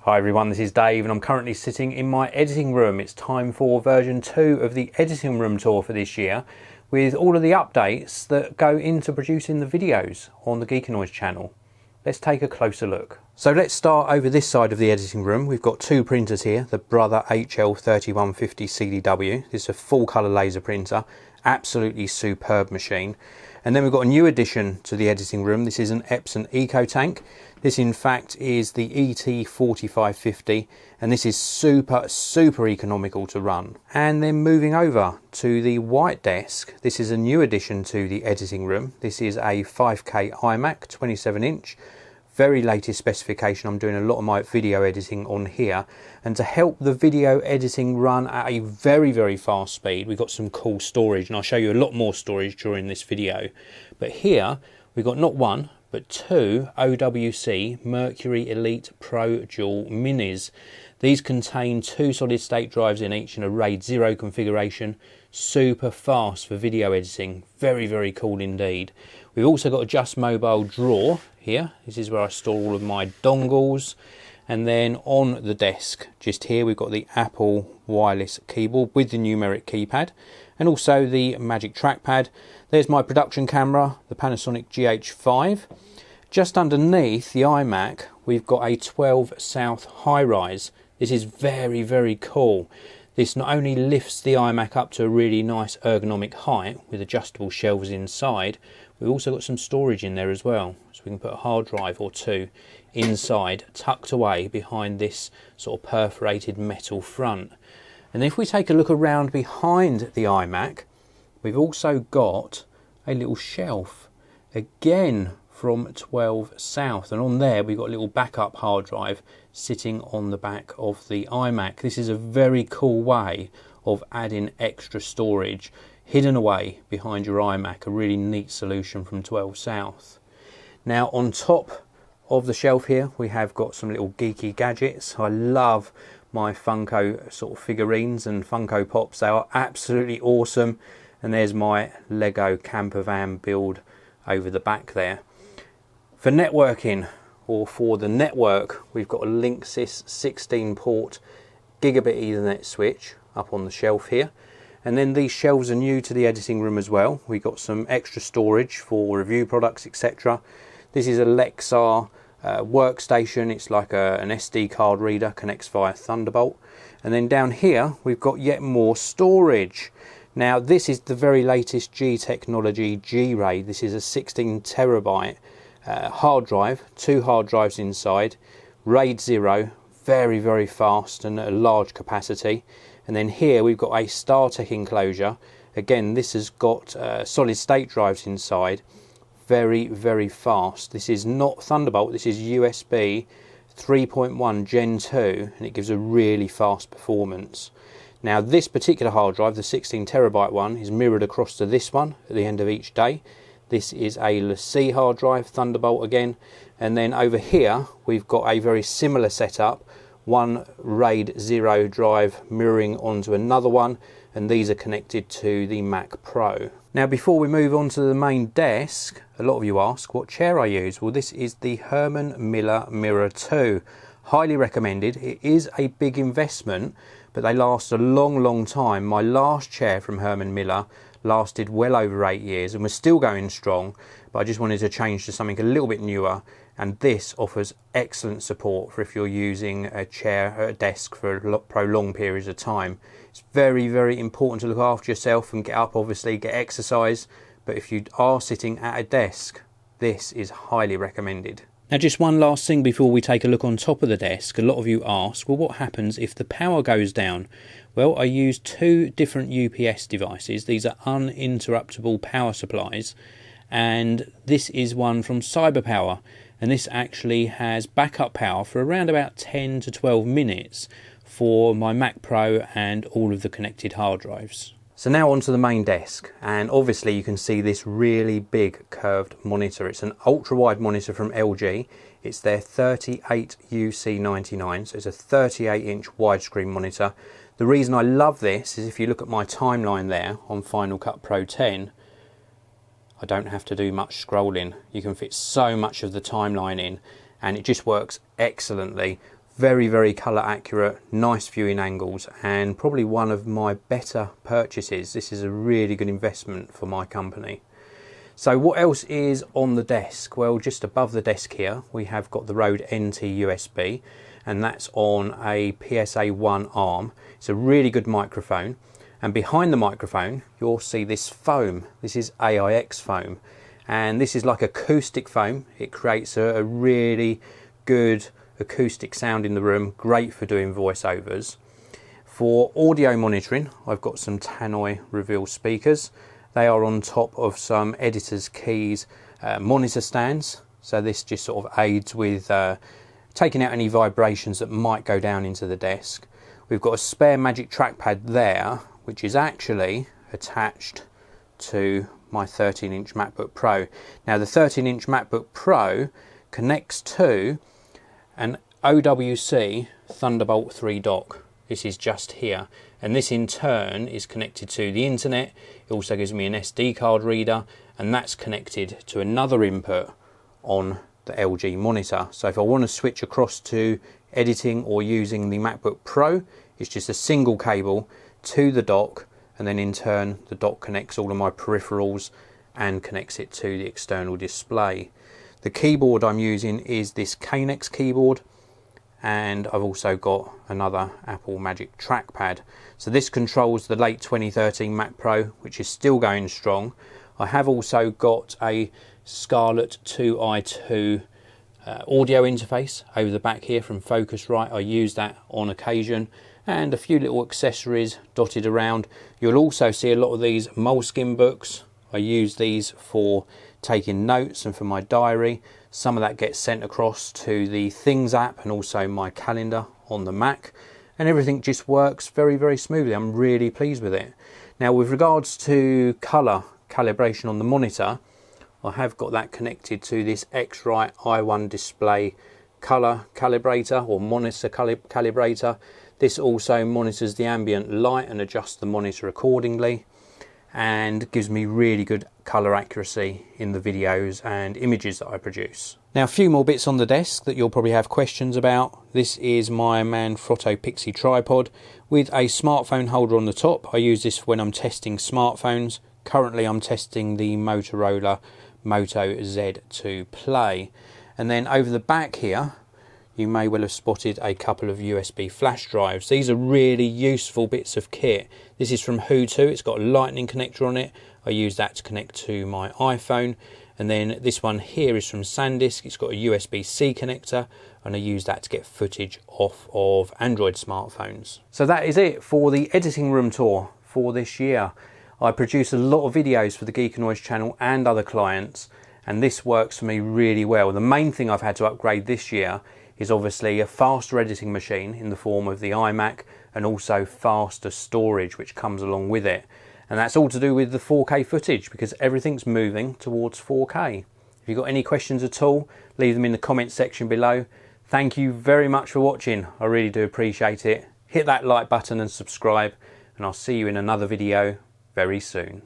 Hi everyone, this is Dave and I'm currently sitting in my editing room. It's time for version 2 of the editing room tour for this year with all of the updates that go into producing the videos on the Geekanoids channel. Let's take a closer look. So let's start over this side of the editing room. We've got two printers here, the Brother HL3150 CDW. This is a full colour laser printer, absolutely superb machine. And then we've got a new addition to the editing room. This is an Epson EcoTank. This in fact is the ET4550 and this is super economical to run. And then moving over to the white desk, this is a new addition to the editing room. This is a 5K iMac 27-inch. Very latest specification. I'm doing a lot of my video editing on here, and to help the video editing run at a very fast speed, we've got some cool storage, and I'll show you a lot more storage during this video. But here we've got not one but two OWC Mercury Elite Pro Dual Minis. These contain two solid state drives in each in a RAID 0 configuration. Super fast for video editing, very cool indeed. We've also got a Just Mobile drawer here. This is where I store all of my dongles. And then on the desk just here we've got the Apple wireless keyboard with the numeric keypad and also the Magic trackpad. There's my production camera, the Panasonic GH5. Just underneath the iMac we've got a 12 South high-rise. This is very cool. This not only lifts the iMac up to a really nice ergonomic height with adjustable shelves inside, we've also got some storage in there as well. So we can put a hard drive or two inside, tucked away behind this sort of perforated metal front. And if we take a look around behind the iMac, we've also got a little shelf, again from 12 South, and on there we've got a little backup hard drive sitting on the back of the iMac. This is a very cool way of adding extra storage hidden away behind your iMac, a really neat solution from 12 South. Now on top of the shelf here we have got some little geeky gadgets. I love my Funko sort of figurines and Funko Pops. They are absolutely awesome. And there's my Lego camper van build over the back there. For networking, or for the network, we've got a Linksys 16-port gigabit Ethernet switch up on the shelf here. And then these shelves are new to the editing room as well. We've got some extra storage for review products, etc. This is a Lexar workstation. It's like an SD card reader, connects via Thunderbolt. And then down here we've got yet more storage. Now this is the very latest G technology G-RAID. This is a 16 terabyte hard drive, two hard drives inside, RAID 0, very fast and a large capacity. And then here we've got a StarTech enclosure. Again, this has got solid state drives inside, very fast. This is not Thunderbolt, this is USB 3.1 Gen 2, and it gives a really fast performance. Now this particular hard drive, the 16 terabyte one, is mirrored across to this one at the end of each day. This is a LaCie hard drive, Thunderbolt again. And then over here we've got a very similar setup, one RAID 0 drive mirroring onto another one, and these are connected to the Mac Pro. Now before we move on to the main desk, a lot of you ask what chair I use. Well, this is the Herman Miller Mirra 2. Highly recommended. It is a big investment, but they last a long time. My last chair from Herman Miller lasted well over 8 years and was still going strong, but I just wanted to change to something a little bit newer, and this offers excellent support for if you're using a chair or a desk for prolonged periods of time. It's very important to look after yourself and get up, obviously get exercise, but if you are sitting at a desk, this is highly recommended. Now just one last thing before we take a look on top of the desk. A lot of you ask, well, what happens if the power goes down? Well, I use two different UPS devices. These are uninterruptible power supplies, and this is one from CyberPower, and this actually has backup power for around about 10 to 12 minutes for my Mac Pro and all of the connected hard drives. So now onto the main desk, and obviously you can see this really big curved monitor. It's an ultra wide monitor from LG. It's their 38UC99, so it's a 38-inch widescreen monitor. The reason I love this is if you look at my timeline there on Final Cut Pro 10, I don't have to do much scrolling. You can fit so much of the timeline in, and it just works excellently. Very, very colour accurate, nice viewing angles, and probably one of my better purchases. This is a really good investment for my company. So what else is on the desk? Well, just above the desk here, we have got the Rode NT USB, and that's on a PSA-1 arm. It's a really good microphone. And behind the microphone, you'll see this foam. This is AIX foam. And this is like acoustic foam. It creates a really good acoustic sound in the room, great for doing voiceovers. For audio monitoring, I've got some Tannoy Reveal speakers. They are on top of some Editor's Keys monitor stands. So this just sort of aids with taking out any vibrations that might go down into the desk. We've got a spare Magic Trackpad there, which is actually attached to my 13-inch MacBook Pro. Now the 13-inch MacBook Pro connects to an OWC Thunderbolt 3 dock. This is just here, and this in turn is connected to the internet. It also gives me an SD card reader, and that's connected to another input on the LG monitor. So if I want to switch across to editing or using the MacBook Pro, it's just a single cable to the dock, and then in turn the dock connects all of my peripherals and connects it to the external display. The keyboard I'm using is this Canex keyboard, and I've also got another Apple Magic Trackpad. So this controls the late 2013 Mac Pro, which is still going strong. I have also got a Scarlett 2i2 audio interface over the back here from Focusrite. I use that on occasion, and a few little accessories dotted around. You'll also see a lot of these Moleskine books. I use these for taking notes and for my diary. Some of that gets sent across to the Things app and also my calendar on the Mac, and everything just works very, very smoothly. I'm really pleased with it. Now with regards to colour calibration on the monitor, I have got that connected to this X-Rite i1 display colour calibrator or monitor calibrator. This also monitors the ambient light and adjusts the monitor accordingly, and gives me really good colour accuracy in the videos and images that I produce. Now a few more bits on the desk that you'll probably have questions about. This is my Manfrotto Pixie tripod with a smartphone holder on the top. I use this when I'm testing smartphones. Currently I'm testing the Motorola Moto Z2 Play. And then over the back here, you may well have spotted a couple of USB flash drives. These are really useful bits of kit. This is from Who2. It's got a lightning connector on it. I use that to connect to my iPhone. And then this one here is from SanDisk. It's got a USB-C connector, and I use that to get footage off of Android smartphones. So that is it for the editing room tour for this year. I produce a lot of videos for the Geekanoids channel and other clients, and this works for me really well. The main thing I've had to upgrade this year is obviously a faster editing machine in the form of the iMac, and also faster storage which comes along with it. And that's all to do with the 4K footage, because everything's moving towards 4K. If you've got any questions at all, leave them in the comment section below. Thank you very much for watching. I really do appreciate it. Hit that like button and subscribe, and I'll see you in another video very soon.